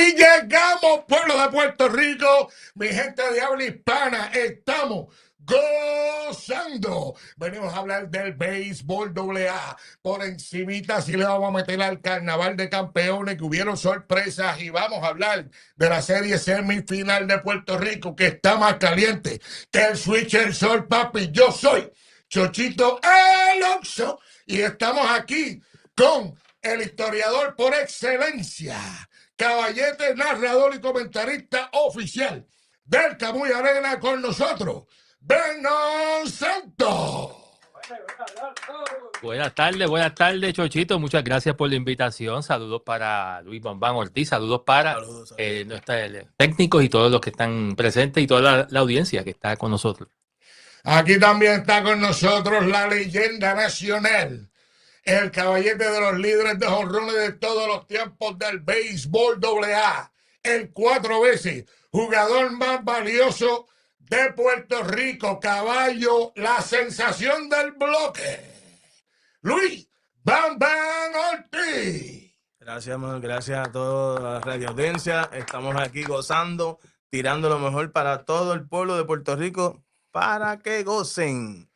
Y llegamos, pueblo de Puerto Rico, mi gente de habla hispana, estamos gozando. Venimos a hablar del béisbol AA. Por encimita, si le vamos a meter al carnaval de campeones, que hubieron sorpresas, y vamos a hablar de la serie semifinal de Puerto Rico, que está más caliente que el switch del sol, papi. Yo soy Chochito Alonso y estamos aquí con el historiador por excelencia, caballete, narrador y comentarista oficial del Camuy Arena con nosotros, Vernon Santos. Buenas tardes, Chochito. Muchas gracias por la invitación. Saludos para Luis Bambán Ortiz, saludos para nuestros técnicos y todos los que están presentes y toda la audiencia que está con nosotros. Aquí también está con nosotros la leyenda nacional, el caballete de los líderes de jonrones de todos los tiempos del béisbol AA, el 4 veces jugador más valioso de Puerto Rico, caballo, la sensación del bloque, Luis Bambán Ortiz. Gracias a toda la radio audiencia. Estamos aquí gozando, tirando lo mejor para todo el pueblo de Puerto Rico para que gocen.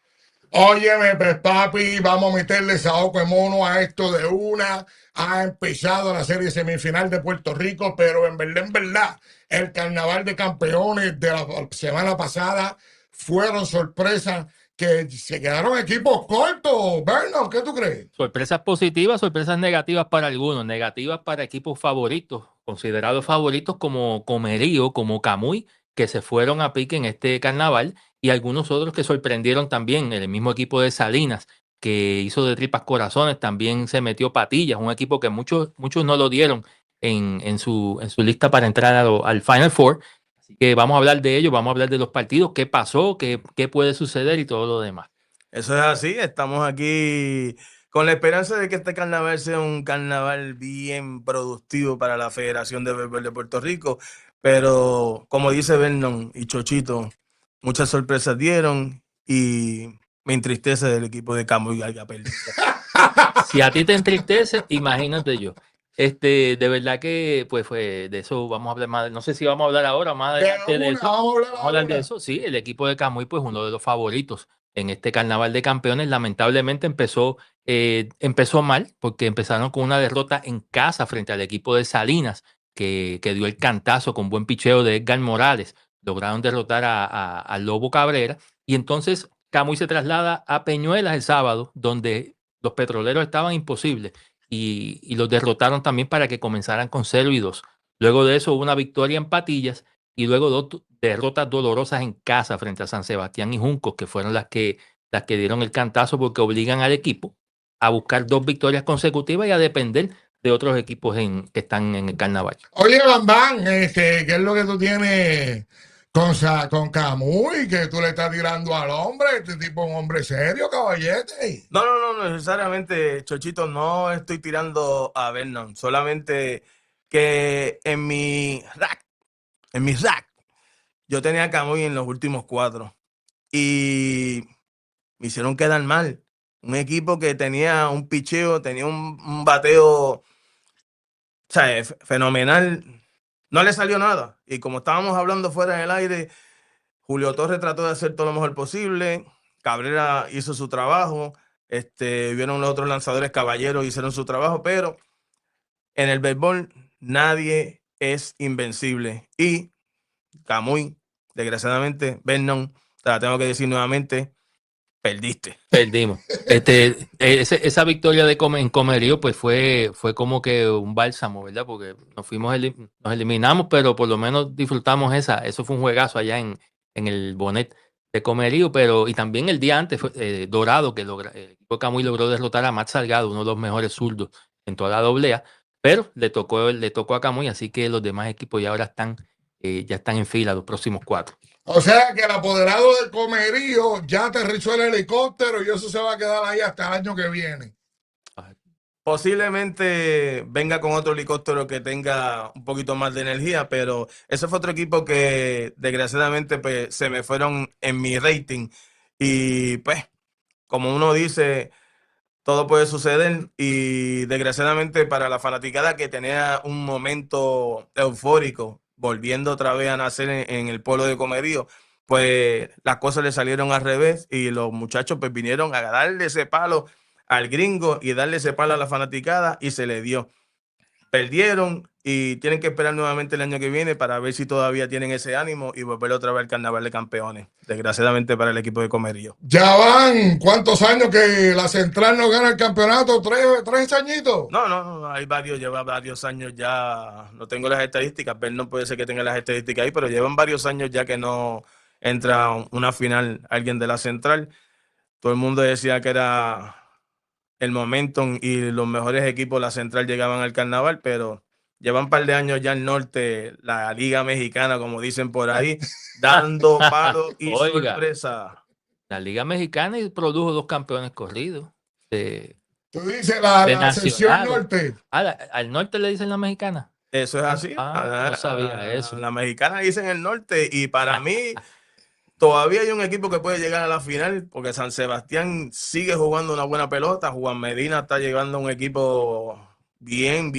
Óyeme, pues papi, vamos a meterle saoco de mono a esto de una. Ha empezado la serie semifinal de Puerto Rico, pero en verdad, el carnaval de campeones de la semana pasada fueron sorpresas que se quedaron equipos cortos. Vernon, ¿qué tú crees? Sorpresas positivas, sorpresas negativas para algunos, negativas para equipos favoritos, considerados favoritos como Comerío, como Camuy, que se fueron a pique en este carnaval, y algunos otros que sorprendieron también. El mismo equipo de Salinas, que hizo de tripas corazones, también se metió Patillas, un equipo que muchos no lo dieron en su lista para entrar al Final Four. Así que vamos a hablar de ello, vamos a hablar de los partidos, qué pasó, qué puede suceder y todo lo demás. Eso es así, estamos aquí con la esperanza de que este carnaval sea un carnaval bien productivo para la Federación de Béisbol de Puerto Rico, pero como dice Vernon y Chochito, muchas sorpresas dieron y me entristece del equipo de Camuy haya perdido. Si a ti te entristece, imagínate yo. De verdad que pues fue de eso vamos a hablar más, no sé si vamos a hablar ahora más adelante de eso. Vamos a hablar de eso. Sí, el equipo de Camuy pues uno de los favoritos en este carnaval de campeones, lamentablemente empezó mal porque empezaron con una derrota en casa frente al equipo de Salinas que dio el cantazo con buen picheo de Edgar Morales. Lograron derrotar al Lobo Cabrera y entonces Camuy se traslada a Peñuelas el sábado, donde los petroleros estaban imposibles y los derrotaron también para que comenzaran con 0-2. Luego de eso hubo una victoria en Patillas y luego dos derrotas dolorosas en casa frente a San Sebastián y Juncos, que fueron las que dieron el cantazo porque obligan al equipo a buscar 2 victorias consecutivas y a depender de otros equipos que están en el carnaval. Oye, Bambán, ¿qué es lo que tú tienes con Camuy, que tú le estás tirando al hombre? Este tipo es un hombre serio, caballete. No necesariamente, Chochito, no estoy tirando a Vernon, solamente que en mi rack, yo tenía a Camuy en los últimos 4 y me hicieron quedar mal. Un equipo que tenía un picheo, tenía un bateo, o sea, fenomenal. No le salió nada. Y como estábamos hablando fuera del aire, Julio Torres trató de hacer todo lo mejor posible. Cabrera hizo su trabajo. Vieron los otros lanzadores, Caballeros hicieron su trabajo, pero en el béisbol nadie es invencible. Y Camuy, desgraciadamente, Vernon, te la tengo que decir nuevamente, perdiste. Perdimos. Esa victoria en Comerío pues fue como que un bálsamo, ¿verdad? Porque nos eliminamos, pero por lo menos disfrutamos eso fue un juegazo allá en el Bonet de Comerío, y también el día antes fue Dorado, que el equipo de Camuy logró derrotar a Matt Salgado, uno de los mejores zurdos en toda la AA, pero le tocó a Camuy, así que los demás equipos ya ahora ya están en fila los próximos 4. O sea que el apoderado del Comerío ya aterrizó el helicóptero y eso se va a quedar ahí hasta el año que viene. Posiblemente venga con otro helicóptero que tenga un poquito más de energía, pero ese fue otro equipo que desgraciadamente pues, se me fueron en mi rating. Y pues, como uno dice, todo puede suceder y desgraciadamente para la fanaticada que tenía un momento eufórico, volviendo otra vez a nacer en el pueblo de Comerío, pues las cosas le salieron al revés y los muchachos pues vinieron a darle ese palo al gringo y darle ese palo a la fanaticada y se le dio. Perdieron y tienen que esperar nuevamente el año que viene para ver si todavía tienen ese ánimo y volver otra vez al Carnaval de Campeones, desgraciadamente para el equipo de Comerío. Ya van, ¿cuántos años que la Central no gana el campeonato? ¿Tres añitos? No, hay varios, lleva varios años ya, no tengo las estadísticas, pero no puede ser que tenga las estadísticas ahí, pero llevan varios años ya que no entra una final alguien de la Central. Todo el mundo decía que era el momentum y los mejores equipos de la Central llegaban al Carnaval, pero llevan un par de años ya el norte, la Liga Mexicana, como dicen por ahí, dando palo y Oiga, sorpresa. La Liga Mexicana produjo 2 campeones corridos. Tú dices la sección nacionales. norte. Al norte le dicen la mexicana. Eso es así. No sabía eso. La mexicana dicen el norte y para mí todavía hay un equipo que puede llegar a la final porque San Sebastián sigue jugando una buena pelota. Juan Medina está llegando a un equipo bien,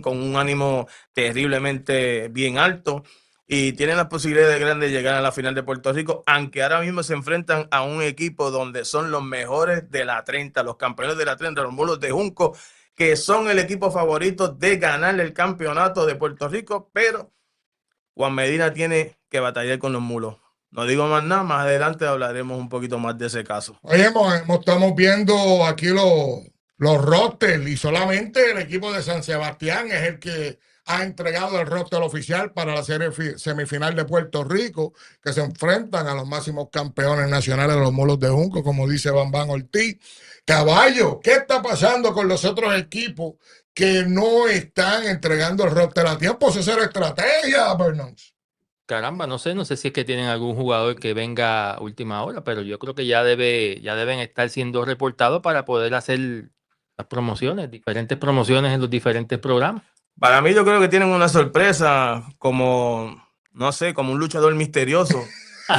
con un ánimo terriblemente bien alto y tienen las posibilidades grandes de llegar a la final de Puerto Rico, aunque ahora mismo se enfrentan a un equipo donde son los mejores de la 30, los campeones de la 30, los Mulos de Junco, que son el equipo favorito de ganar el campeonato de Puerto Rico, pero Juan Medina tiene que batallar con los Mulos. No digo más nada, más adelante hablaremos un poquito más de ese caso. Oye, estamos viendo aquí los rosters y solamente el equipo de San Sebastián es el que ha entregado el roster oficial para la serie semifinal de Puerto Rico, que se enfrentan a los máximos campeones nacionales de los Mulos de Junco, como dice Bambán Ortiz. Caballo, ¿qué está pasando con los otros equipos que no están entregando el roster a tiempo? Eso será estrategia, Bernández. Caramba, no sé si es que tienen algún jugador que venga a última hora, pero yo creo que ya deben estar siendo reportados para poder hacer las promociones, diferentes promociones en los diferentes programas. Para mí yo creo que tienen una sorpresa como, no sé, como un luchador misterioso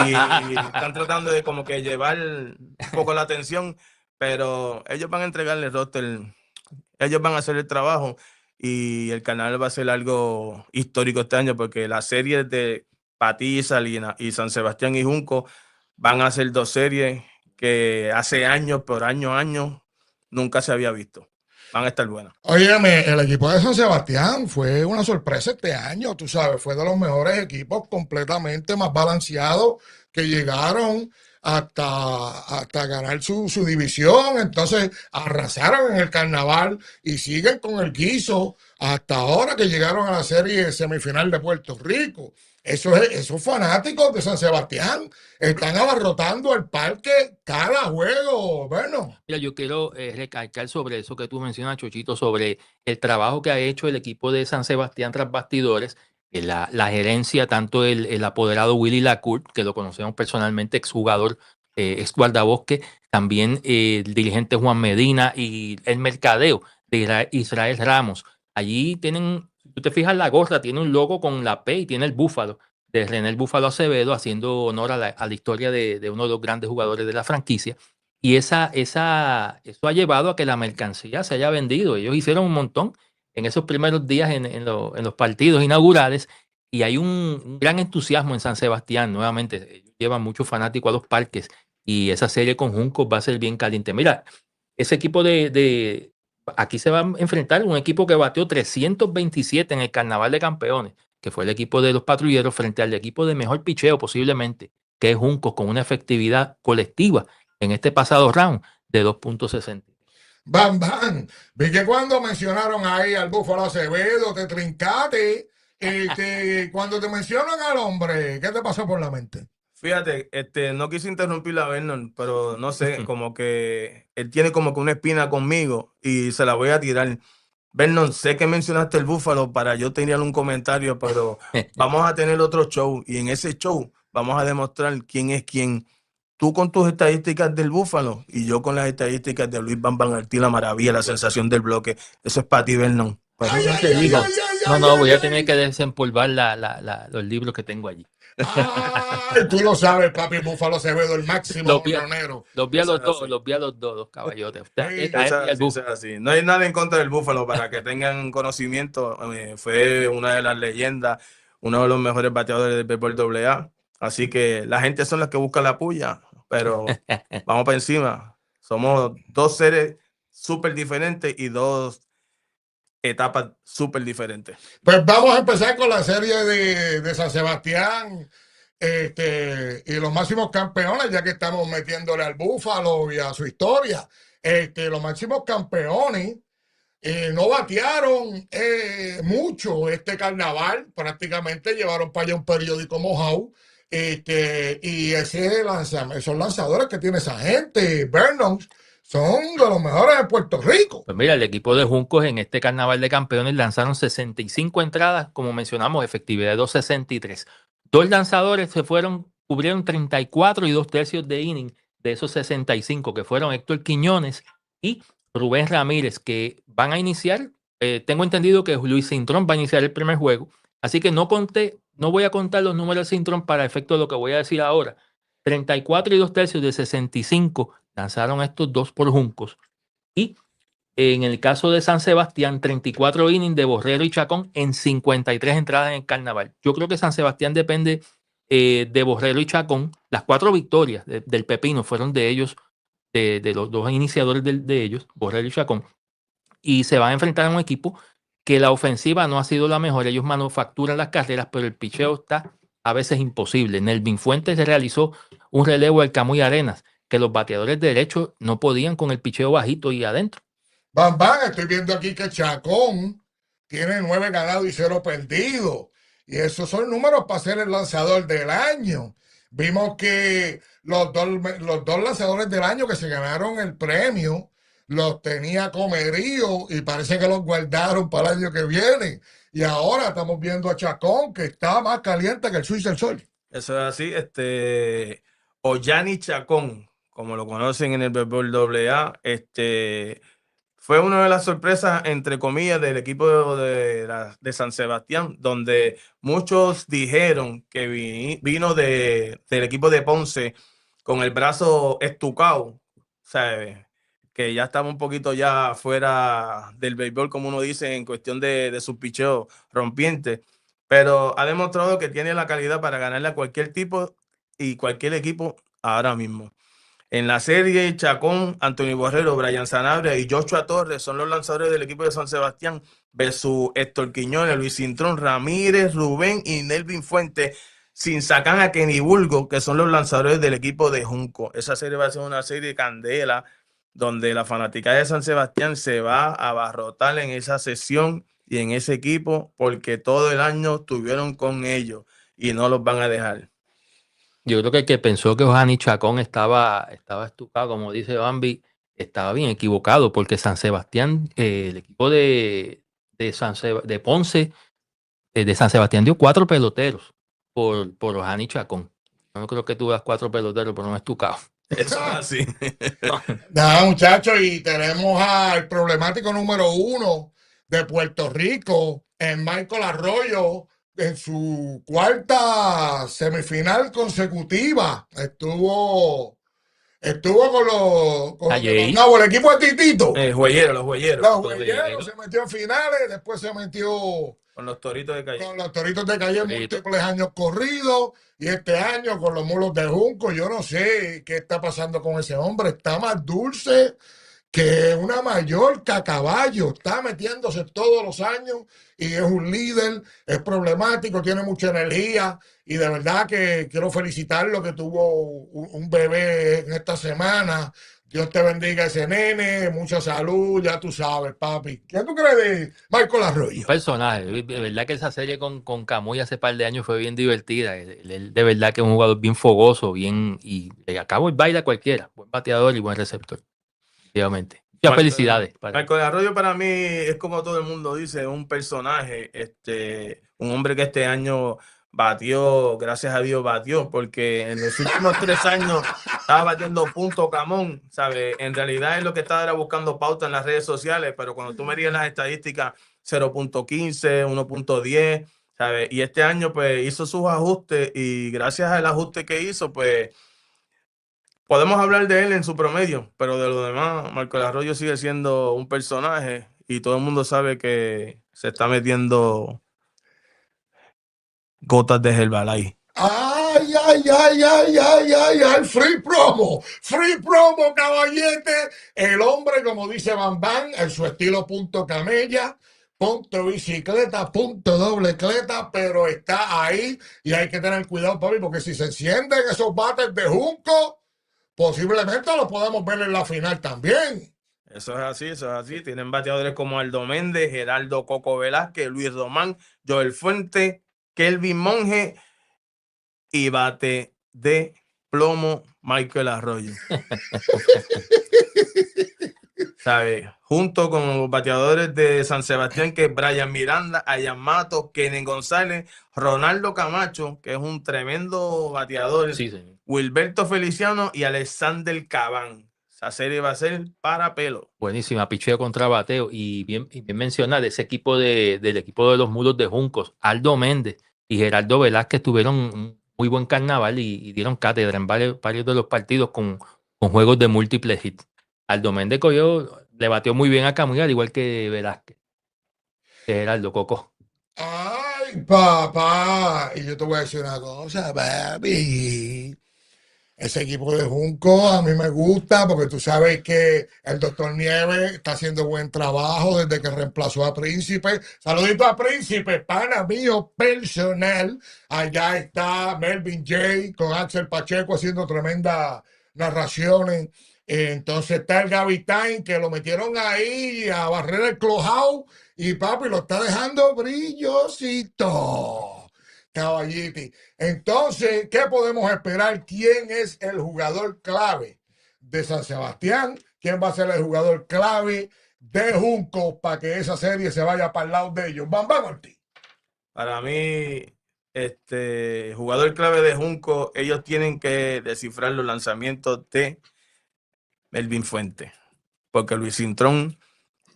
y están tratando de como que llevar un poco la atención, pero ellos van a entregarle el roster, ellos van a hacer el trabajo y el canal va a ser algo histórico este año porque las series de Patí y Salinas y San Sebastián y Junco van a ser 2 series que hace años, por años, nunca se había visto. Van a estar buenas. Óyeme, el equipo de San Sebastián fue una sorpresa este año, tú sabes, fue de los mejores equipos, completamente más balanceados, que llegaron hasta ganar su división. Entonces arrasaron en el carnaval y siguen con el guiso hasta ahora que llegaron a la serie semifinal de Puerto Rico. Esos fanáticos de San Sebastián están abarrotando el parque cada juego. Bueno. Mira, yo quiero recalcar sobre eso que tú mencionas, Chochito, sobre el trabajo que ha hecho el equipo de San Sebastián tras bastidores, la gerencia, tanto el apoderado Willy Lacourt, que lo conocemos personalmente, exjugador, ex guardabosque, también el dirigente Juan Medina y el mercadeo de Israel Ramos. Allí tienen, si tú te fijas, la gorra tiene un logo con la P y tiene el búfalo de René el Búfalo Acevedo, haciendo honor a la historia de uno de los grandes jugadores de la franquicia. Y eso ha llevado a que la mercancía se haya vendido. Ellos hicieron un montón en esos primeros días en los partidos inaugurales y hay un gran entusiasmo en San Sebastián. Nuevamente, llevan muchos fanáticos a los parques y esa serie con Juncos va a ser bien caliente. Mira, ese equipo aquí se va a enfrentar un equipo que batió 327 en el Carnaval de Campeones, que fue el equipo de los patrulleros, frente al equipo de mejor picheo posiblemente, que es Juncos, con una efectividad colectiva en este pasado round de 2.60. Bam. Vi que cuando mencionaron ahí al Búfalo Acevedo, te trincaste. Cuando te mencionan al hombre, ¿qué te pasó por la mente? Fíjate, no quise interrumpir a Vernon, pero no sé, como que él tiene como que una espina conmigo y se la voy a tirar. Vernon, sé que mencionaste el Búfalo para yo tener un comentario, pero vamos a tener otro show y en ese show vamos a demostrar quién es quién. Tú con tus estadísticas del Búfalo y yo con las estadísticas de Luis Bambán Ortiz, la maravilla, la sensación del bloque. Eso es para ti, Vernon. No, voy a tener que desempolvar los libros que tengo allí. Ay, tú lo sabes, papi. Búfalo Acevedo, el máximo jonronero. Los vi a los dos, los caballotes. Eso es así. No hay nada en contra del Búfalo, para que tengan conocimiento. Fue una de las leyendas, uno de los mejores bateadores del béisbol AA. Así que la gente son las que buscan la puya, pero vamos para encima. Somos dos seres súper diferentes y dos etapas súper diferentes. Pues vamos a empezar con la serie de San Sebastián y los máximos campeones, ya que estamos metiéndole al Búfalo y a su historia. Los máximos campeones no batearon mucho este carnaval, prácticamente llevaron para allá un periódico mojado. Y esos lanzadores que tiene esa gente, Vernon, son de los mejores de Puerto Rico. Pues mira, el equipo de Juncos en este carnaval de campeones lanzaron 65 entradas, como mencionamos, efectividad de 263. Dos lanzadores se fueron, cubrieron 34 y 2/3 de inning de esos 65, que fueron Héctor Quiñones y Rubén Ramírez, que van a iniciar. Tengo entendido que Luis Cintrón va a iniciar el primer juego, así que no voy a contar los números de Cintrón para efecto de lo que voy a decir ahora. 34 y 2/3 de 65 lanzaron estos dos por Juncos. Y en el caso de San Sebastián, 34 innings de Borrero y Chacón en 53 entradas en el carnaval. Yo creo que San Sebastián depende de Borrero y Chacón. Las 4 victorias del Pepino fueron de ellos, de los dos iniciadores de ellos, Borrero y Chacón. Y se van a enfrentar a un equipo que la ofensiva no ha sido la mejor. Ellos manufacturan las carreras, pero el picheo está a veces imposible. Nelvin Fuentes realizó un relevo del Camuy Arenas, que los bateadores derechos no podían con el picheo bajito y adentro. Van, estoy viendo aquí que Chacón tiene 9 ganados y 0 perdidos. Y esos son números para ser el lanzador del año. Vimos que los dos lanzadores del año que se ganaron el premio los tenía Comerío y parece que los guardaron para el año que viene. Y ahora estamos viendo a Chacón, que está más caliente que el Suiza del Sol. Eso es así. Ollani Chacón, como lo conocen en el béisbol AA, fue una de las sorpresas, entre comillas, del equipo de San Sebastián, donde muchos dijeron que vino del equipo de Ponce con el brazo estucado, ¿sabes? Que ya estaba un poquito ya fuera del béisbol, como uno dice, en cuestión de su picheo rompiente, pero ha demostrado que tiene la calidad para ganarle a cualquier tipo y cualquier equipo ahora mismo. En la serie, Chacón, Anthony Borrero, Brian Sanabria y Joshua Torres son los lanzadores del equipo de San Sebastián, versus Héctor Quiñones, Luis Cintrón, Ramírez, Rubén y Nelvin Fuentes, sin sacar a Kenny Bulgo, que son los lanzadores del equipo de Junco. Esa serie va a ser una serie de candela, donde la fanática de San Sebastián se va a abarrotar en esa sesión y en ese equipo, porque todo el año estuvieron con ellos y no los van a dejar. Yo creo que el que pensó que Ollani Chacón estaba estucado, como dice Bambi, estaba bien equivocado, porque San Sebastián, el equipo de Ponce, de San Sebastián dio 4 peloteros por Ollani Chacón. Yo no creo que tú das 4 peloteros por un estucado. Eso es así. Nada, muchachos, y tenemos al problemático número 1 de Puerto Rico, en Michael Arroyo, en su 4ª semifinal consecutiva. Estuvo con el equipo de Titito. Los Jueyeros. Los Jueyeros se metió en finales, después se metió con los Toritos de Calle. Con los Toritos de Calle múltiples años corridos, y este año con los Mulos de Junco. Yo no sé qué está pasando con ese hombre. Está más dulce que una Mallorca a caballo. Está metiéndose todos los años y es un líder, es problemático, tiene mucha energía, y de verdad que quiero felicitarlo, que tuvo un bebé en esta semana. Dios te bendiga ese nene, mucha salud, ya tú sabes, papi. ¿Qué tú crees de Michael Arroyo? Un personaje, de verdad que esa serie con Camuy hace par de años fue bien divertida. Él de verdad que es un jugador bien fogoso, y acabó el baile a cualquiera, buen bateador y buen receptor, obviamente. Muchas felicidades. Michael Arroyo para mí es, como todo el mundo dice, un personaje, un hombre que este año batió, gracias a Dios batió, porque en los últimos 3 años estaba batiendo punto camón, ¿sabes? En realidad es lo que estaba era buscando pauta en las redes sociales, pero cuando tú miras las estadísticas, 0.15, 1.10, ¿sabes? Y este año pues hizo sus ajustes y gracias al ajuste que hizo pues podemos hablar de él en su promedio, pero de lo demás Michael Arroyo sigue siendo un personaje y todo el mundo sabe que se está metiendo gotas de Herbalife. Ay, ay, ay, ay, ay, ay, ay, free promo, caballete. El hombre, como dice Bam Bam, en su estilo punto camella, punto bicicleta, punto doblecleta, pero está ahí y hay que tener cuidado, papi, porque si se encienden esos bates de Junco, posiblemente lo podamos ver en la final también. Eso es así, eso es así. Tienen bateadores como Aldo Méndez, Geraldo Coco Velázquez, Luis Román, Joel Fuente, Kelvin Monge y bate de plomo Michael Arroyo. ¿Sabes? Junto con los bateadores de San Sebastián, que es Brian Miranda, Ayan Matos, Kenen González, Ronaldo Camacho, que es un tremendo bateador, Sí, señor. Wilberto Feliciano y Alexander Cabán. Esa serie va a ser para pelo. Buenísima, picheo contra bateo. Y bien mencionar ese equipo del equipo de los Mulos de Juncos, Aldo Méndez y Geraldo Velázquez tuvieron un muy buen carnaval y dieron cátedra en varios de los partidos con juegos de múltiples hits. Aldo Méndez le batió muy bien a Camuy, al igual que Velázquez. Geraldo Coco. Ay, papá. Y yo te voy a decir una cosa, baby. Ese equipo de Junco a mí me gusta porque tú sabes que el doctor Nieves está haciendo buen trabajo desde que reemplazó a Príncipe. Saludito a Príncipe, pana mío personal. Allá está Melvin J. con Axel Pacheco haciendo tremendas narraciones. Entonces está el Gavitain que lo metieron ahí a barrer el clubhouse y papi lo está dejando brillosito. Caballiti. Entonces, ¿qué podemos esperar? ¿Quién es el jugador clave de San Sebastián? ¿Quién va a ser el jugador clave de Junco para que esa serie se vaya para el lado de ellos? Vamos, Ortiz. Para mí, jugador clave de Junco, ellos tienen que descifrar los lanzamientos de Melvin Fuentes, porque Luis Cintrón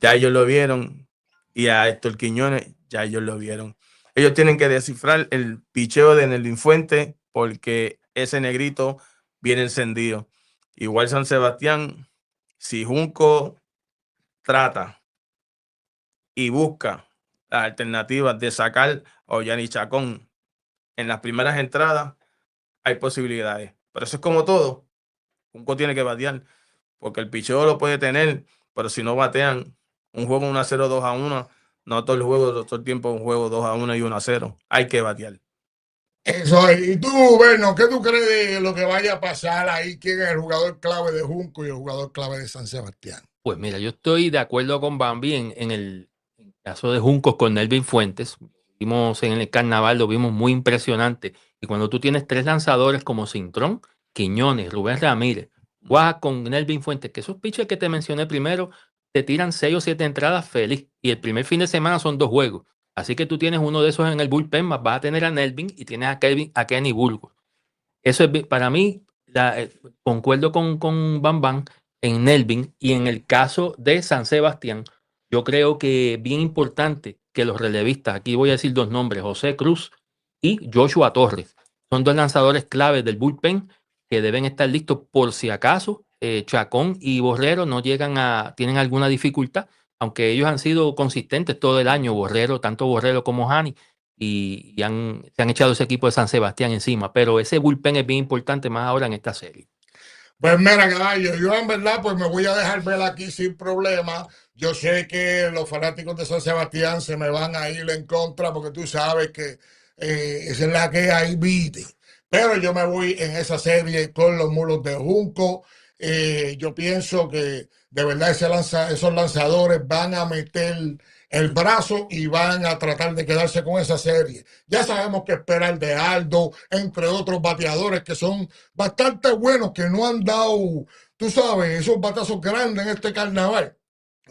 ya ellos lo vieron y a Héctor Quiñones ya ellos lo vieron. Ellos tienen que descifrar el picheo de Melvin Fuentes porque ese negrito viene encendido. Igual San Sebastián, si Junco trata y busca las alternativas de sacar a Ollani Chacón en las primeras entradas, hay posibilidades. Pero eso es como todo. Junco tiene que batear porque el picheo lo puede tener, pero si no batean un juego 1-0, 2-1, no todo el juego, todo el tiempo un juego 2-1 y 1-0. Hay que batear. Eso es. Y tú, Berno, ¿qué tú crees de lo que vaya a pasar ahí? ¿Quién es el jugador clave de Junco y el jugador clave de San Sebastián? Pues mira, yo estoy de acuerdo con Bambi en el caso de Juncos con Nelvin Fuentes. Vimos en el carnaval, lo vimos muy impresionante. Y cuando tú tienes tres lanzadores como Cintrón, Quiñones, Rubén Ramírez, Guaja con Nelvin Fuentes, que esos pitchers que te mencioné primero, te tiran 6 o 7 entradas feliz. Y el primer fin de semana son 2 juegos. Así que tú tienes uno de esos en el bullpen, más vas a tener a Nelvin y tienes a Kenny Burgos. Eso es para mí, concuerdo con Bam Bam en Nelvin y en el caso de San Sebastián, yo creo que es bien importante que los relevistas, aquí voy a decir 2 nombres, José Cruz y Joshua Torres, son 2 lanzadores claves del bullpen que deben estar listos por si acaso Chacón y Borrero tienen alguna dificultad, aunque ellos han sido consistentes todo el año, tanto Borrero como Hani, y se han echado ese equipo de San Sebastián encima, pero ese bullpen es bien importante más ahora en esta serie. Pues mira, caballo, yo en verdad pues me voy a dejar ver aquí sin problema. Yo sé que los fanáticos de San Sebastián se me van a ir en contra porque tú sabes que esa es la que hay, vite. Pero yo me voy en esa serie con los Mulos de Junco. Yo pienso que de verdad esos lanzadores van a meter el brazo y van a tratar de quedarse con esa serie. Ya sabemos qué esperar de Aldo, entre otros bateadores que son bastante buenos, que no han dado, tú sabes, esos batazos grandes en este carnaval.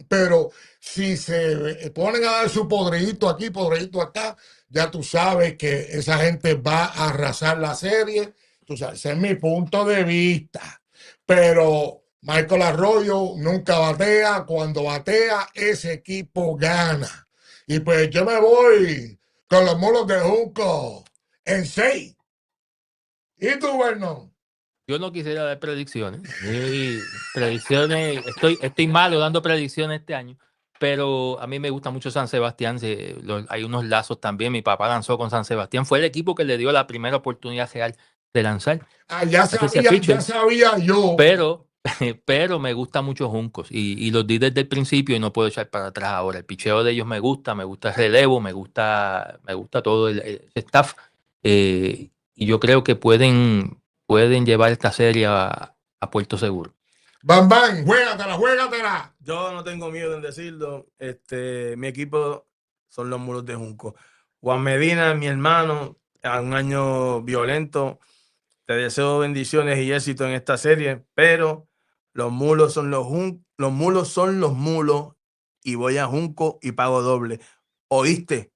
Pero si se ponen a dar su podridito aquí, podridito acá, ya tú sabes que esa gente va a arrasar la serie. Tú sabes, ese es mi punto de vista. Pero Michael Arroyo nunca batea. Cuando batea, ese equipo gana. Y pues yo me voy con los mulos de Junco en 6. ¿Y tú, Vernon? Yo no quisiera dar predicciones. Estoy malo dando predicciones este año, pero a mí me gusta mucho San Sebastián. Hay unos lazos también. Mi papá lanzó con San Sebastián. Fue el equipo que le dio la primera oportunidad real de lanzar. Ya sabía yo. Pero me gusta mucho Juncos y los di desde el principio y no puedo echar para atrás ahora. El picheo de ellos me gusta el relevo, me gusta todo el staff. Y yo creo que pueden llevar esta serie a puerto seguro. Bam, juégatela. Yo no tengo miedo en decirlo. Mi equipo son los mulos de Junco. Juan Medina, mi hermano, a un año violento. Te deseo bendiciones y éxito en esta serie, pero los mulos son los mulos y voy a Junco y pago doble. ¿Oíste?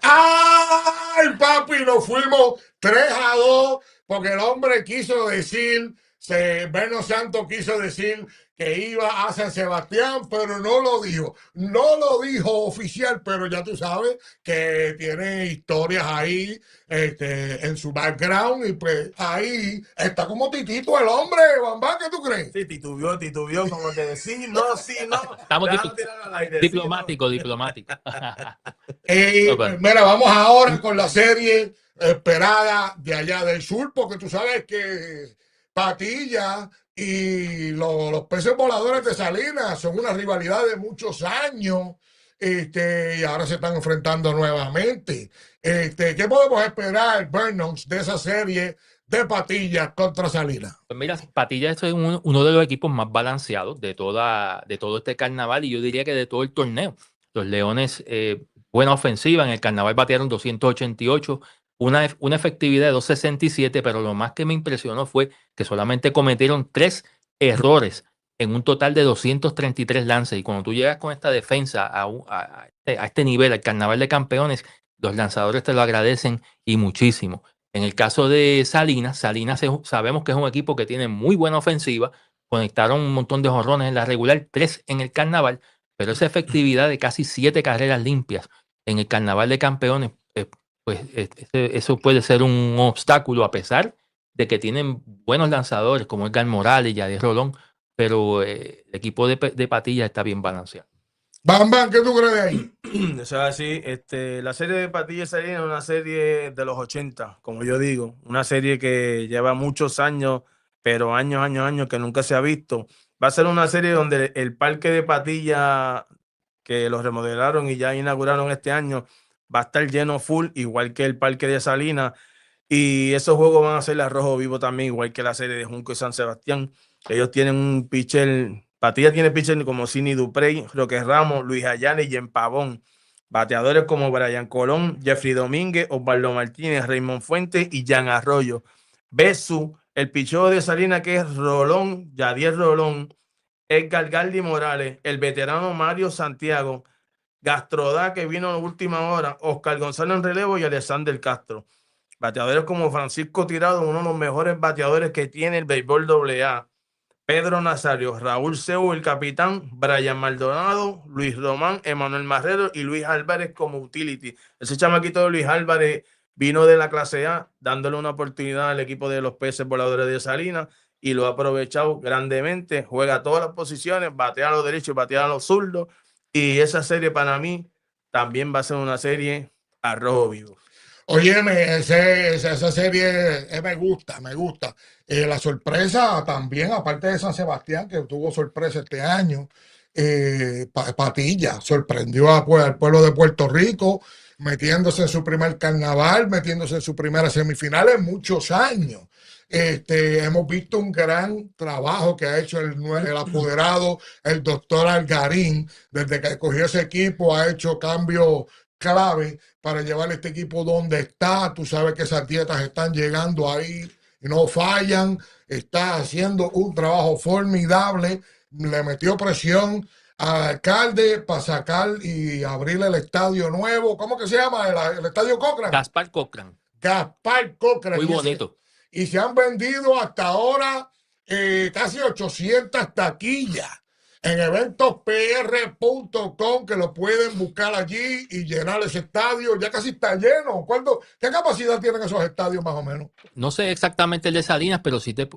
¡Ay, papi! Nos fuimos 3-2 porque el hombre quiso decir, Vernon Santos quiso decir que iba a San Sebastián, pero no lo dijo. No lo dijo oficial, pero ya tú sabes que tiene historias ahí en su background y pues ahí está como titito el hombre. Bambán, ¿qué tú crees? Sí, titubió, como te decía. No, sí, no. Estamos diplomático. Mira, vamos ahora con la serie esperada de allá del sur, porque tú sabes que Patilla y los peces voladores de Salinas son una rivalidad de muchos años, y ahora se están enfrentando nuevamente. ¿Qué podemos esperar, Vernon, de esa serie de Patilla contra Salinas? Pues mira, Patilla es uno de los equipos más balanceados de todo este carnaval y yo diría que de todo el torneo. Los Leones, buena ofensiva, en el carnaval batearon 288, una efectividad de 267, pero lo más que me impresionó fue que solamente cometieron 3 errores en un total de 233 lances. Y cuando tú llegas con esta defensa a este nivel, al carnaval de campeones, los lanzadores te lo agradecen y muchísimo. En el caso de Salinas sabemos que es un equipo que tiene muy buena ofensiva, conectaron un montón de jonrones en la regular, 3 en el carnaval, pero esa efectividad de casi 7 carreras limpias en el carnaval de campeones, pues eso puede ser un obstáculo a pesar de que tienen buenos lanzadores como Edgar Morales y Yadier Rolón, pero el equipo de Patilla está bien balanceado. Bam, ¿qué tú crees de ahí? Eso es así. La serie de Patilla y Salinas es una serie de los 80, como yo digo. Una serie que lleva muchos años, pero años que nunca se ha visto. Va a ser una serie donde el parque de Patilla, que lo remodelaron y ya inauguraron este año, va a estar lleno full, igual que el parque de Salinas. Y esos juegos van a ser a rojo vivo también, igual que la serie de Junco y San Sebastián. Ellos tienen un pitcher. Patilla tiene pitchers como Sidney Duprey, Roque Ramos, Luis Ayala y Jen Pavón. Bateadores como Brian Colón, Jeffrey Domínguez, Osvaldo Martínez, Raymond Fuentes y Jan Arroyo. Besu, el picheo de Salinas que es Rolón, Yadier Rolón, Edgar Galdi Morales, el veterano Mario Santiago, Gastrodá que vino en la última hora, Oscar González en relevo y Alexander Castro. Bateadores como Francisco Tirado, uno de los mejores bateadores que tiene el béisbol AA. Pedro Nazario, Raúl Seu, el capitán, Brian Maldonado, Luis Román, Emanuel Marrero y Luis Álvarez como utility. Ese chamaquito de Luis Álvarez vino de la clase A, dándole una oportunidad al equipo de los peces voladores de Salinas y lo ha aprovechado grandemente. Juega todas las posiciones, batea a los derechos, batea a los zurdos. Y esa serie para mí también va a ser una serie a rojo vivo. Óyeme, esa serie me gusta. La sorpresa también, aparte de San Sebastián, que tuvo sorpresa este año, Patilla sorprendió al pueblo de Puerto Rico, metiéndose en su primer carnaval, metiéndose en su primera semifinal en muchos años. Hemos visto un gran trabajo que ha hecho el apoderado, el doctor Algarín, desde que escogió ese equipo, ha hecho cambios clave para llevar este equipo donde está. Tú sabes que esas dietas están llegando ahí y no fallan. Está haciendo un trabajo formidable. Le metió presión al alcalde para sacar y abrir el estadio nuevo. ¿Cómo que se llama? El estadio Cochran. Gaspar Cochran. Muy bonito. Y se han vendido hasta ahora casi 800 taquillas. en eventospr.com, que lo pueden buscar allí y llenar ese estadio. Ya casi está lleno. ¿Qué capacidad tienen esos estadios más o menos? No sé exactamente el de Salinas, pero sí de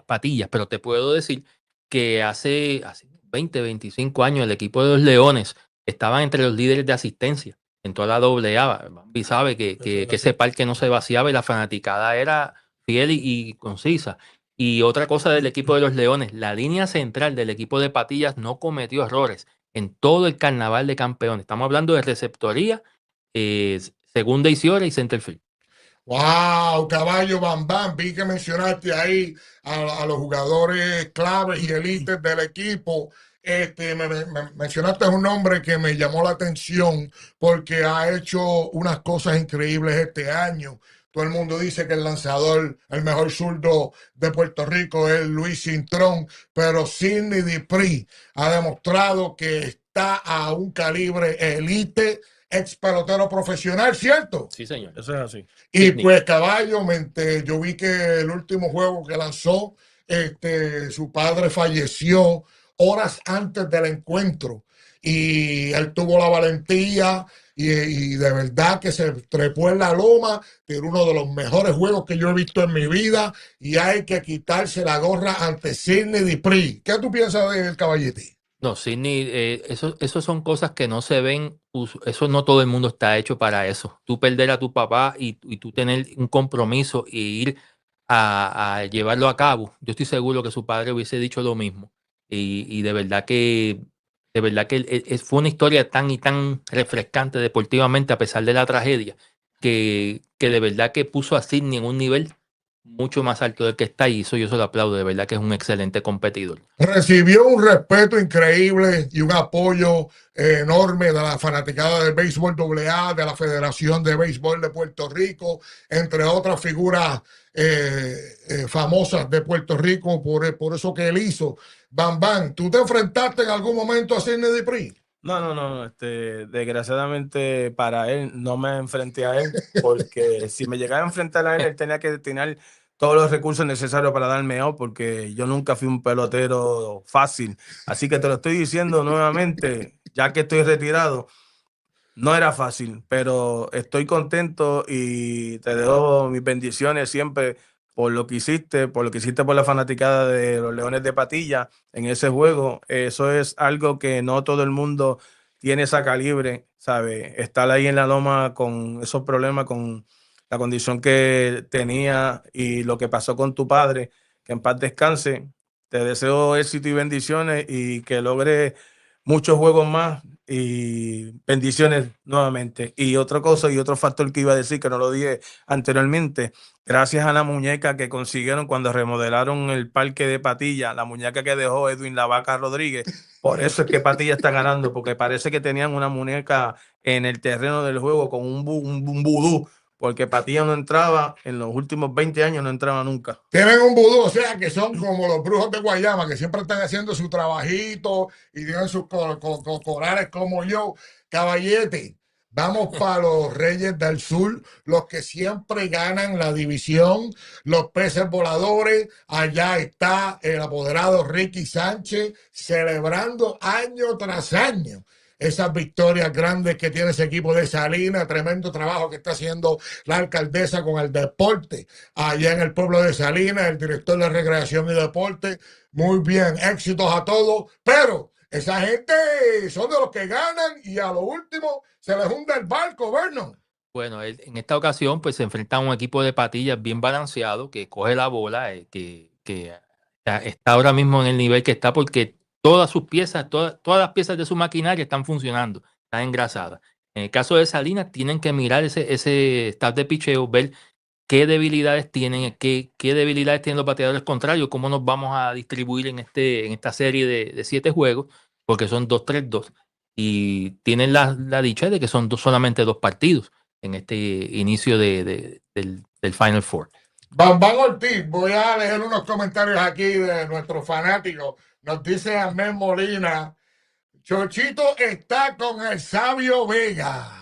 Patillas, pero te puedo decir que hace 20, 25 años el equipo de los Leones estaban entre los líderes de asistencia en toda la AA. Y sabe que ese parque no se vaciaba y la fanaticada era fiel y concisa. Y otra cosa del equipo de los Leones, la línea central del equipo de Patillas no cometió errores en todo el carnaval de campeones. Estamos hablando de receptoría, segunda y Ciora y centerfield. Wow, caballo Bam Bam, vi que mencionaste ahí a los jugadores claves y élites del equipo. Mencionaste un nombre que me llamó la atención porque ha hecho unas cosas increíbles este año. Todo el mundo dice que el lanzador, el mejor zurdo de Puerto Rico es Luis Cintrón, pero Sidney Dupree ha demostrado que está a un calibre elite, ex pelotero profesional, ¿cierto? Sí, señor. Eso es así. Y Sidney. pues caballo, yo vi que el último juego que lanzó, su padre falleció horas antes del encuentro y él tuvo la valentía y de verdad que se trepó en la loma, tiene uno de los mejores juegos que yo he visto en mi vida y hay que quitarse la gorra ante Sidney Dupree. ¿Qué tú piensas del caballete? No, Sidney, eso son cosas que no se ven, eso no todo el mundo está hecho para eso. Tú perder a tu papá y tú tener un compromiso e ir a llevarlo a cabo. Yo estoy seguro que su padre hubiese dicho lo mismo. Y de verdad que fue una historia tan y tan refrescante deportivamente a pesar de la tragedia, que de verdad que puso a Sidney en un nivel mucho más alto del que está y eso yo se lo aplaudo, de verdad que es un excelente competidor. Recibió un respeto increíble y un apoyo enorme de la fanaticada del béisbol AA, de la Federación de Béisbol de Puerto Rico, entre otras figuras famosas de Puerto Rico por eso que él hizo. Bam Bam, ¿tú te enfrentaste en algún momento a Sidney Dupree? No. Desgraciadamente para él no me enfrenté a él, porque si me llegara a enfrentar a él, él tenía que tener todos los recursos necesarios para darme out, porque yo nunca fui un pelotero fácil. Así que te lo estoy diciendo nuevamente, ya que estoy retirado, no era fácil, pero estoy contento y te dejo mis bendiciones siempre por lo que hiciste, por lo que hiciste por la fanaticada de los Leones de Patilla en ese juego. Eso es algo que no todo el mundo tiene esa calibre, ¿sabes? Estar ahí en la loma con esos problemas, con la condición que tenía y lo que pasó con tu padre, que en paz descanse. Te deseo éxito y bendiciones y que logre muchos juegos más y bendiciones nuevamente. Y otra cosa y otro factor que iba a decir que no lo dije anteriormente, gracias a la muñeca que consiguieron cuando remodelaron el parque de Patilla, la muñeca que dejó Edwin La Vaca Rodríguez, por eso es que Patilla está ganando, porque parece que tenían una muñeca en el terreno del juego con un vudú, porque Patilla no entraba, en los últimos 20 años no entraba nunca. Tienen un vudú, o sea que son como los brujos de Guayama, que siempre están haciendo su trabajito y tienen sus corales como yo. Caballete, vamos para los Reyes del Sur, los que siempre ganan la división, los peces voladores. Allá está el apoderado Ricky Sánchez celebrando año tras año esas victorias grandes que tiene ese equipo de Salinas, tremendo trabajo que está haciendo la alcaldesa con el deporte allá en el pueblo de Salinas, el director de recreación y deporte. Muy bien, éxitos a todos, pero esa gente son de los que ganan y a lo último se les hunde el barco, Vernon. Bueno, en esta ocasión pues se enfrenta a un equipo de Patillas bien balanceado que coge la bola, que está ahora mismo en el nivel que está porque todas sus piezas, todas las piezas de su maquinaria están funcionando, están engrasadas. En el caso de Salinas tienen que mirar ese staff de picheo, ver qué debilidades tienen, qué debilidades tienen los bateadores contrarios, cómo nos vamos a distribuir en esta serie de 7 juegos, porque son 2-3-2 y tienen la dicha de que son solamente 2 partidos en este inicio del Final Four. Bam Ortiz, voy a leer unos comentarios aquí de nuestros fanáticos. Nos dice Amén Molina, Chochito está con el Sabio Vega.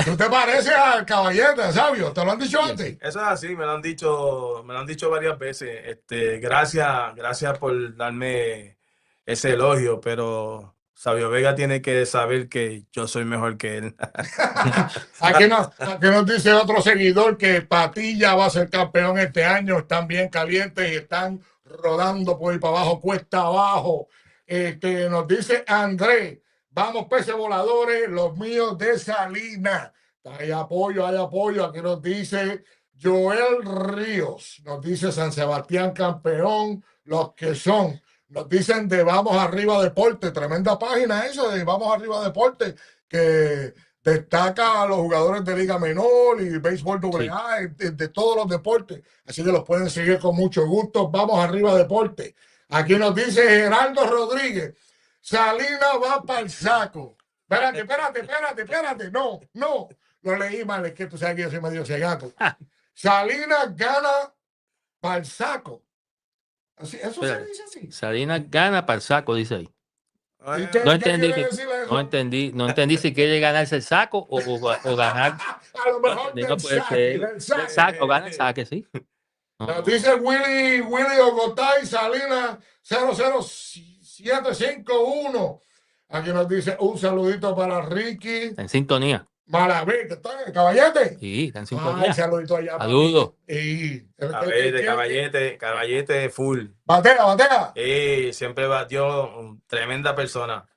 ¿Tú te pareces al caballete, Sabio? ¿Te lo han dicho antes? Eso es así, me lo han dicho varias veces. Gracias por darme ese elogio, pero Sabio Vega tiene que saber que yo soy mejor que él. Aquí nos dice otro seguidor que Patilla va a ser campeón este año. Están bien calientes y están rodando por ahí para abajo, cuesta abajo. Nos dice Andrés, vamos peces voladores, los míos de Salinas. Hay apoyo, hay apoyo. Aquí nos dice Joel Ríos, nos dice San Sebastián campeón, los que son. Nos dicen de Vamos Arriba Deporte, tremenda página eso de Vamos Arriba Deporte, que destaca a los jugadores de Liga Menor y Béisbol AA, de todos los deportes. Así que los pueden seguir con mucho gusto. Vamos Arriba Deporte. Aquí nos dice Gerardo Rodríguez, Salinas va para el saco. Espérate. No. Lo leí mal, es que tú sabes que yo soy medio cegato. Salinas gana para el saco. Así, eso se dice así. Salinas gana para el saco, dice ahí. No entendí si quiere ganarse el saco o ganar. A lo mejor del saco, gana el saque, sí. Nos dice Willy Ogotay, Salinas 00751. Aquí nos dice un saludito para Ricky. En sintonía. Maravilla, ¿está en Caballete? Sí, está en sintonía. Saludito allá. Saludos. Caballete full. Batea. Siempre batió, tremenda persona.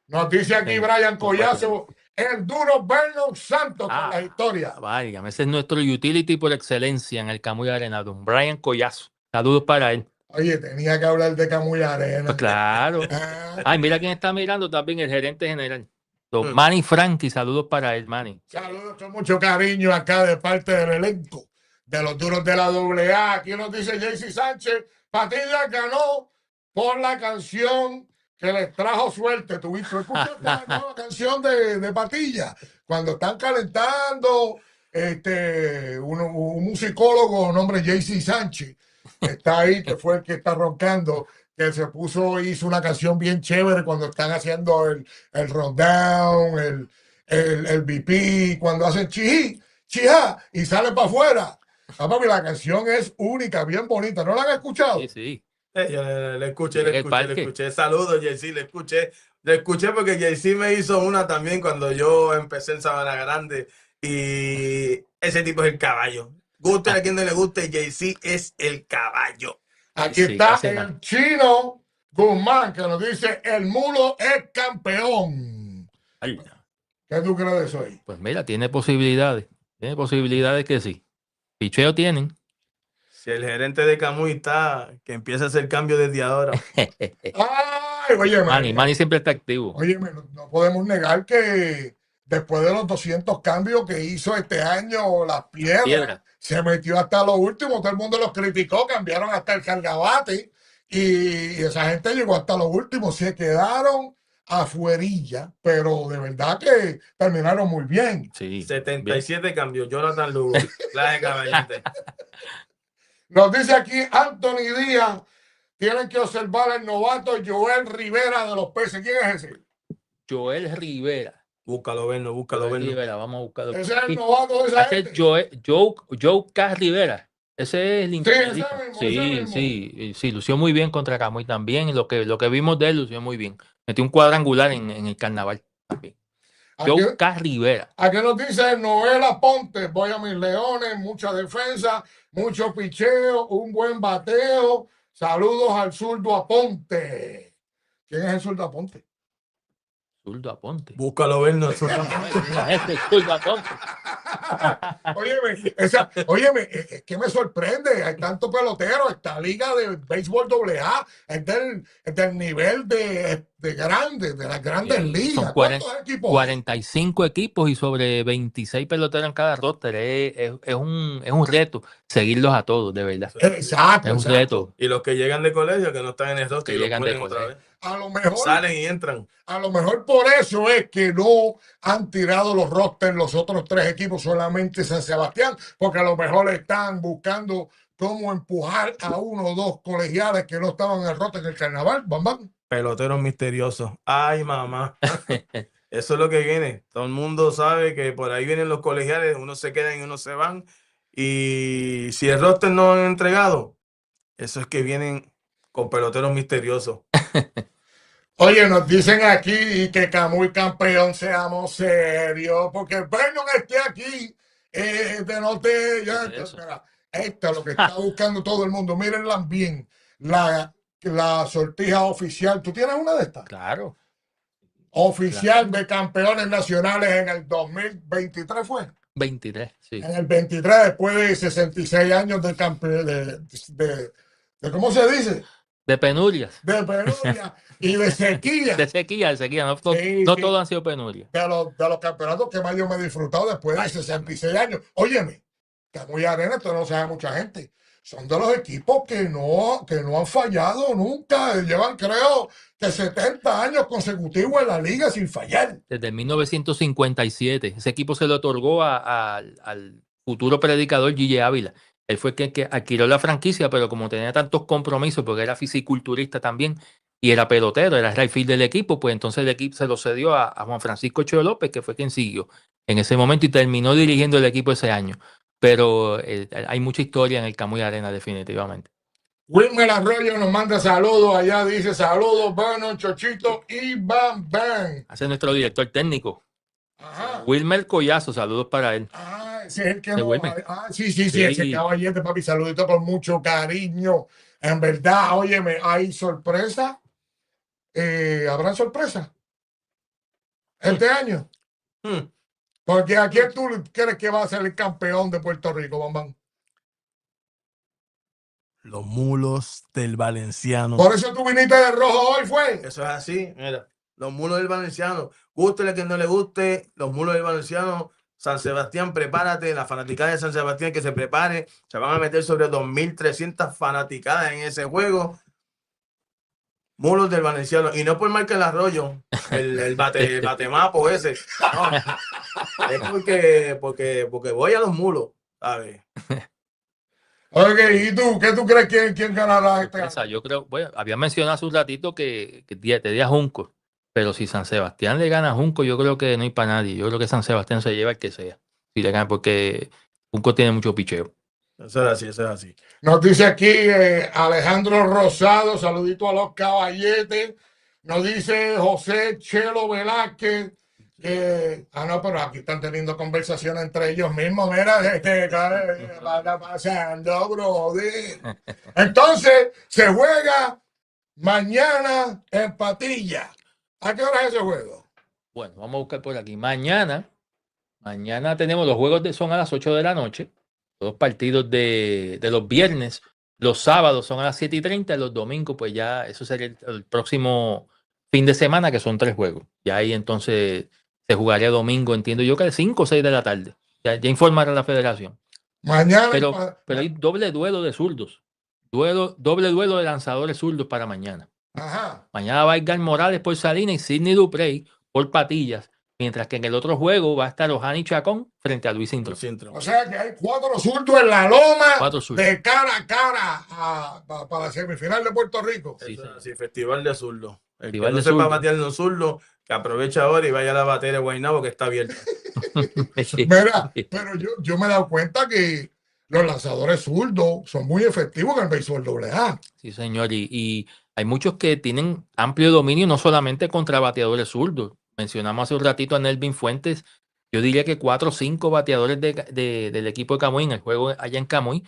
Nos dice aquí Brian Collazo, el duro Vernon Santos con la historia. Vaya, ese es nuestro utility por excelencia en el Camuy Arena, don Brian Collazo. Saludos para él. Oye, tenía que hablar de Camuy Arena. Pues claro. Ay, mira quién está mirando también, el gerente general. Don Manny Frankie, saludos para él, Manny. Saludos con mucho cariño acá de parte del elenco de los duros de la AA. Aquí nos dice JC Sánchez, Patilla ganó por la canción que les trajo suerte. ¿Tuviste escuchaste la nueva canción de Patilla? Cuando están calentando, un musicólogo, nombre JC Sánchez, está ahí, que fue el que está roncando, que hizo una canción bien chévere cuando están haciendo el rundown, el BP, cuando hacen chija, y sale para afuera. Papi, la canción es única, bien bonita. ¿No la han escuchado? Sí. Yo le escuché. Saludos, JC, le escuché porque JC me hizo una también cuando yo empecé en Sabana Grande y ese tipo es el caballo. Guste a quien no le guste, JC es el caballo. Aquí está el Chino Guzmán, que nos dice, el mulo es campeón. Ay. ¿Qué tú crees de eso ahí? Pues mira, tiene posibilidades que sí. Picheo tienen. Si el gerente de Camuy está, que empiece a hacer cambio desde ahora. Ay, oye, Manny siempre está activo. Oye, no podemos negar que después de los 200 cambios que hizo este año, las piedras, se metió hasta lo último, todo el mundo los criticó, cambiaron hasta el cargabate y esa gente llegó hasta lo último, se quedaron afuerilla, pero de verdad que terminaron muy bien. Sí, 77 bien. Cambios, Jonathan Lugo, clase caballete. Nos dice aquí Anthony Díaz, tienen que observar el novato Joel Rivera de los Peces. ¿Quién es ese? Joel Rivera. Búscalo, verlo. Rivera, vamos a buscarlo. Ese es el novato de esa gente. Joe K. Rivera. Ese es el internet. Sí, lució muy bien contra Camuy también. Lo que vimos de él lució muy bien. Metió un cuadrangular en el carnaval también. Joe K. Rivera. Aquí nos dice Noel Aponte, voy a mis Leones, mucha defensa, mucho picheo, un buen bateo. Saludos al zurdo Aponte. ¿Quién es el zurdo Aponte? Zurdo Aponte. Búscalo, verlo. Zurdo Aponte. Óyeme, es que me sorprende. Hay tanto pelotero. Esta liga de béisbol AA es del nivel de grandes, de las grandes ligas. Son 45 equipos y sobre 26 peloteros en cada roster. Es un reto seguirlos a todos, de verdad. Exacto. Es un reto. Y los que llegan de colegio, que no están en el roster, que llegan de otra vez. A lo mejor salen y entran. A lo mejor por eso es que no han tirado los rosters los otros tres equipos, solamente San Sebastián, porque a lo mejor están buscando cómo empujar a uno o dos colegiales que no estaban en el roster en el carnaval. Bam. Peloteros misteriosos. Ay, mamá. Eso es lo que viene. Todo el mundo sabe que por ahí vienen los colegiales, unos se quedan y unos se van. Y si el roster no han entregado, eso es que vienen con peloteros misteriosos. Oye, nos dicen aquí que Camuy campeón, seamos serios, porque el Vernon esté aquí, espera, esto es lo que está buscando todo el mundo. Mírenla bien, la sortija oficial. ¿Tú tienes una de estas? Claro. Oficial de campeones nacionales en el 2023 fue. 23, sí. En el 23, después de 66 años de campeón, de ¿cómo se dice? De penurias. De penuria y de sequía. De sequía. No, Sí, no sí. todos han sido penurias. De los campeonatos que más yo me he disfrutado después de 66 años. Óyeme, Camuy Arena, esto no sabe mucha gente. Son de los equipos que no han fallado nunca. Llevan, creo, que 70 años consecutivos en la liga sin fallar. Desde 1957. Ese equipo se lo otorgó al futuro predicador Gigi Ávila. Él fue quien que adquirió la franquicia, pero como tenía tantos compromisos, porque era fisiculturista también y era pelotero, era el right field del equipo, pues entonces el equipo se lo cedió a Juan Francisco Cheo López, que fue quien siguió en ese momento y terminó dirigiendo el equipo ese año. Pero hay mucha historia en el Camuy Arena, definitivamente. Wilmer Arroyo nos manda saludos allá, dice saludos, Vernon, Chochito y Bam Bam. Hace nuestro director técnico. Ajá. Wilmer Collazo, saludos para él. Ah, ese es el que De no. Wilmer. Sí, ese caballete, papi, saludito con mucho cariño. En verdad, óyeme, hay sorpresa. ¿Habrán sorpresa este año? Porque ¿a quién tú crees que va a ser el campeón de Puerto Rico, Bambán? Los Mulos del Valenciano. Por eso tú viniste de rojo hoy, ¿fue? Eso es así, mira. Los Mulos del Valenciano. Gústele que no le guste, los Mulos del Valenciano. San Sebastián, prepárate. La fanaticada de San Sebastián que se prepare. Se van a meter sobre 2.300 fanaticadas en ese juego. Mulos del Valenciano. Y no por Michael Arroyo, el batemapo ese. No. Es porque voy a los Mulos, ¿sabes? Ok, ¿y tú? ¿Qué tú crees quién ganará este año? Yo creo, bueno, había mencionado hace un ratito que te di a Junco, pero si San Sebastián le gana a Junco, yo creo que no hay para nadie. Yo creo que San Sebastián se lleva el que sea. Si le gana, porque Junco tiene mucho picheo. Eso es así, eso es así. Nos dice aquí Alejandro Rosado, saludito a los caballetes. Nos dice José Chelo Velázquez. No, pero aquí están teniendo conversaciones entre ellos mismos. Mira, ¿qué está pasando, brother? Entonces, se juega mañana en Patilla. ¿A qué hora es ese juego? Bueno, vamos a buscar por aquí. Mañana tenemos los juegos son a las 8 de la noche. Los partidos de los viernes. Los sábados son a las 7:30. Los domingos, pues ya eso sería el próximo fin de semana, que son 3 juegos. Ya ahí entonces se jugaría domingo, entiendo yo que a 5 o 6 de la tarde. Ya informará la federación. Mañana. Pero hay doble duelo de zurdos. Doble duelo de lanzadores zurdos para mañana. Ajá. Mañana va Edgar Morales por Salinas y Sidney Duprey por Patillas. Mientras que en el otro juego va a estar Ojani Chacón frente a Luis Cintrón. O sea que hay 4 zurdos en la loma de cara a cara para la semifinal de Puerto Rico. Sí, sí, festival de zurdos. El que no sepa batear los zurdos, que aproveche ahora y vaya a la batería de Guaynabo que está abierta. Mira, pero yo me he dado cuenta que los lanzadores zurdos son muy efectivos en el béisbol AA. Sí, señor. Y hay muchos que tienen amplio dominio, no solamente contra bateadores zurdos. Mencionamos hace un ratito a Nelvin Fuentes. Yo diría que 4 o 5 bateadores del equipo de Camuy en el juego allá en Camuy.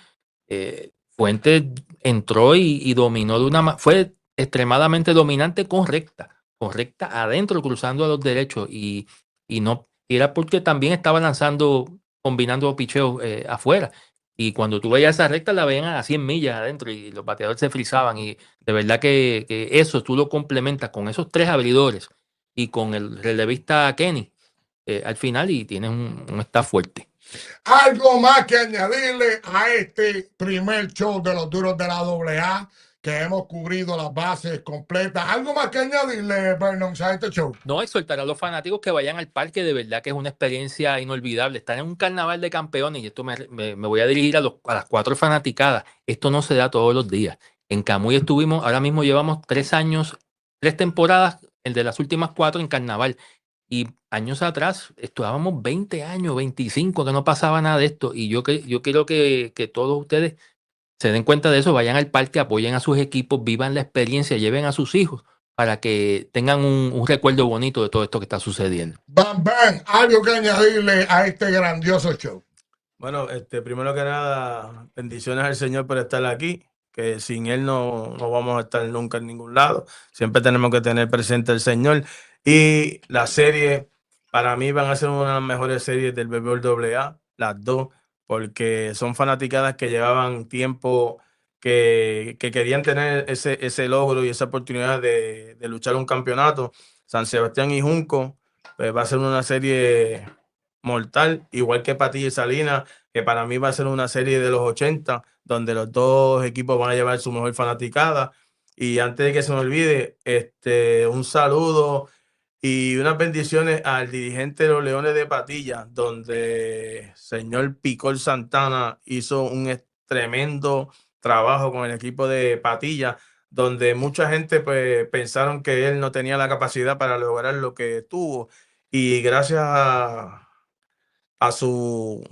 Fuentes entró y dominó fue extremadamente dominante correcta adentro, cruzando a los derechos. Y no era porque también estaba lanzando, combinando picheos afuera. Y cuando tú veías esa recta, la veían a 100 millas adentro y los bateadores se frizaban. Y de verdad que eso tú lo complementas con esos 3 abridores y con el relevista Kenny al final y tienes un staff fuerte. Algo más que añadirle a este primer show de los duros de la AA, que hemos cubrido las bases completas. ¿Algo más que añadirle, Vernon, a este show? No, exhortar a los fanáticos que vayan al parque, de verdad que es una experiencia inolvidable. Estar en un carnaval de campeones, y esto me voy a dirigir a las 4 fanaticadas. Esto no se da todos los días. En Camuy ahora mismo llevamos 3 años, 3 temporadas, el de las últimas 4 en carnaval. Y años atrás, estábamos 20 años, 25, que no pasaba nada de esto. Y yo quiero que todos ustedes se den cuenta de eso, vayan al parque, apoyen a sus equipos, vivan la experiencia, lleven a sus hijos, para que tengan un recuerdo bonito de todo esto que está sucediendo. Bam Bam, algo que añadirle a este grandioso show. Bueno, primero que nada, bendiciones al Señor por estar aquí, que sin Él no vamos a estar nunca en ningún lado. Siempre tenemos que tener presente al Señor. Y la serie, para mí, van a ser una de las mejores series del béisbol AA, las dos, porque son fanaticadas que llevaban tiempo que querían tener ese logro y esa oportunidad de luchar un campeonato. San Sebastián y Junco, pues va a ser una serie mortal, igual que Patilla y Salinas, que para mí va a ser una serie de los 80, donde los dos equipos van a llevar su mejor fanaticada. Y antes de que se me olvide, un saludo y unas bendiciones al dirigente de los Leones de Patilla, donde señor Picol Santana hizo un tremendo trabajo con el equipo de Patilla, donde mucha gente pues pensaron que él no tenía la capacidad para lograr lo que tuvo. Y gracias a su,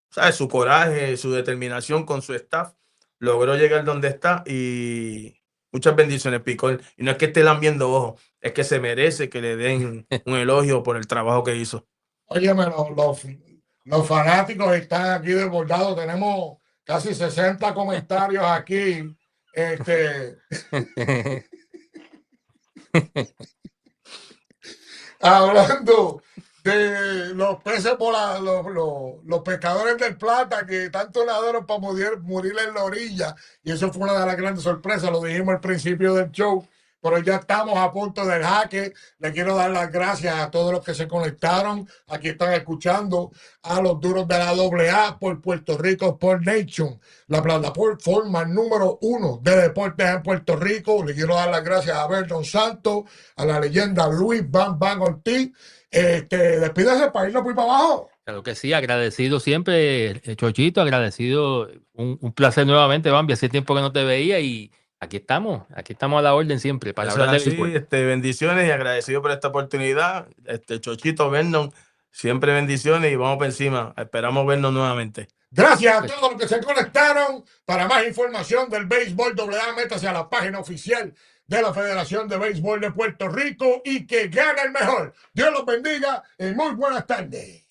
¿sabes? Su coraje, su determinación con su staff, logró llegar donde está. Y muchas bendiciones, Picol. Y no es que esté lambiendo ojos, es que se merece que le den un elogio por el trabajo que hizo. Óyeme, los fanáticos están aquí desbordados. Tenemos casi 60 comentarios aquí. Hablando de los peces los pescadores del Plata que tanto nadaron para morir en la orilla, y eso fue una de las grandes sorpresas, lo dijimos al principio del show, pero ya estamos a punto del jaque. Le quiero dar las gracias a todos los que se conectaron, aquí están escuchando a los duros de la AA por Puerto Rico Sport Nation, la plataforma número 1 de deportes en Puerto Rico. Le quiero dar las gracias a Berton Santos, a la leyenda Luis Bam Bam Ortiz. Despídase para irnos por para abajo. Claro que sí, agradecido siempre, Chochito, agradecido. Un placer nuevamente, Bambi. Hace tiempo que no te veía y aquí estamos a la orden siempre para Eso hablar es de así, béisbol. bendiciones y agradecido por esta oportunidad. Chochito, Vernon, siempre bendiciones y vamos por encima. Esperamos vernos nuevamente. Gracias a todos los que se conectaron. Para más información del béisbol AA, métase a la página oficial de la Federación de Béisbol de Puerto Rico y que gane el mejor. Dios los bendiga y muy buenas tardes.